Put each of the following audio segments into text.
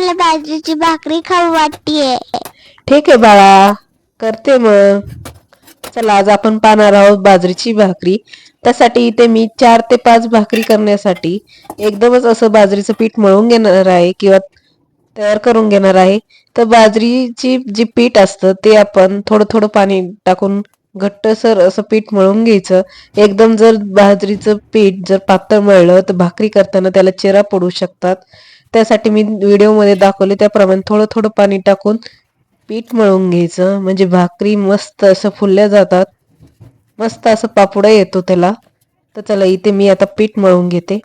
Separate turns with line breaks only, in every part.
मला बाजरीची भाकरी खाऊ वाटतीये.
ठीक आहे बाळा, करते मग. चला, आज आपण पाहणार आहोत बाजरीची भाकरी. त्यासाठी इथे मी 4 ते 5 भाकरी करण्यासाठी एकदमच असं बाजरीचं पीठ मळून घेणार आहे किंवा तयार करून घेणार आहे. तर बाजरीची जी पीठ असतं ते आपण थोडं थोडं पाणी टाकून घट्टसर असं पीठ मळून घ्यायचं. एकदम जर बाजरीचं पीठ जर पातळ मळलं तर भाकरी करताना त्याला चिरा पडू शकतात. त्यासाठी मी व्हिडिओमध्ये दाखवले त्याप्रमाणे थोडं थोडं पाणी टाकून पीठ मळून घ्यायचं, म्हणजे भाकरी मस्त असं फुलल्या जातात. मस्त असं पापुडा येतो त्याला. तर चला, इथे मी आता पीठ मळून घेते.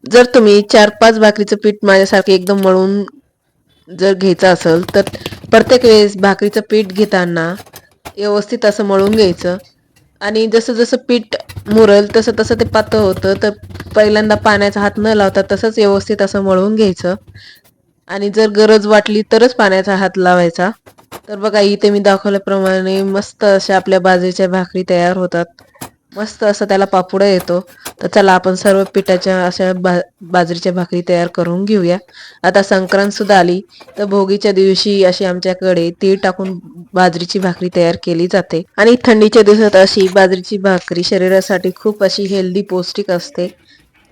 जर तुम्ही 4-5 भाकरीचं पीठ माझ्यासारखे एकदम मळून जर घ्यायचं असेल तर प्रत्येक वेळेस भाकरीचं पीठ घेताना व्यवस्थित असं मळून घ्यायचं. आणि जसं जसं पीठ मुरल तसं तसं ते पातळ होतं. तर पहिल्यांदा पाण्याचा हात न लावता तसंच व्यवस्थित असं मळून घ्यायचं. आणि जर गरज वाटली तरच पाण्याचा हात लावायचा. तर बघा, इथे मी दाखवल्याप्रमाणे मस्त अशा आपल्या बाजरीच्या भाकरी तयार होतात. मस्त असं त्याला पापुडा येतो. तर चला, आपण सर्व पिठाच्या अशा बाजरीच्या भाकरी तयार करून घेऊया. आता संक्रांत सुद्धा आली, तर भोगीच्या दिवशी अशी आमच्याकडे तीळ टाकून बाजरीची भाकरी तयार केली जाते. आणि थंडीच्या दिवसात अशी बाजरीची भाकरी शरीरासाठी खूप अशी हेल्दी पौष्टिक असते.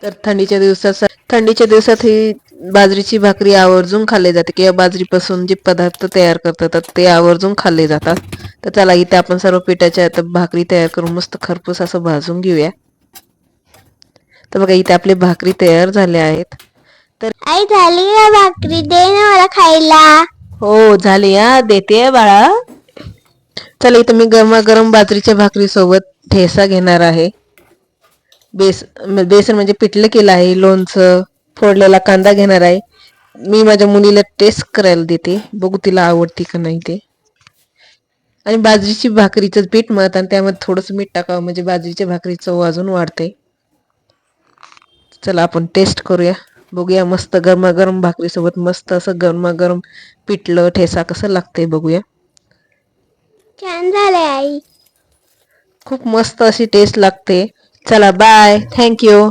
तर थंडीच्या दिवसात ही बाजरीची भाकरी आवर्जून खाल्ली जाते किंवा बाजरीपासून जे पदार्थ तयार करतात ते आवर्जून खाल्ले जातात. तर चला, इथे आपण सर्व पिठाच्या भाकरी तयार करून मस्त खरपूस असं भाजून घेऊया. तर बघा, इथे आपली भाकरी तयार झाल्या आहेत. तर
आई, झाली का भाकरी? दे ना मला खायला.
हो, झाली. देते बाळा. चला, इथे मी गरमागरम बाजरीच्या भाकरी सोबत ठेसा घेणार आहे. बेसन म्हणजे पिठलं केलं आहे. लोणचं, फोडलेला कांदा घेणार आहे. मी माझ्या मुलीला टेस्ट करायला देते, बघू तिला आवडती का नाही ते. आणि बाजरीची भाकरीचं पीठ मळत आणि त्यामध्ये थोडंसं मीठ टाकावं, म्हणजे बाजरीच्या भाकरी चव अजून वाढते. चला, आपण टेस्ट करूया, बघूया मस्त गरमागरम भाकरीसोबत मस्त असं गरमागरम पिठलं ठेसा कसं लागतंय बघूया.
छान झालंय आई.
खूप मस्त अशी टेस्ट लागते. चला, बाय, थँक्यू.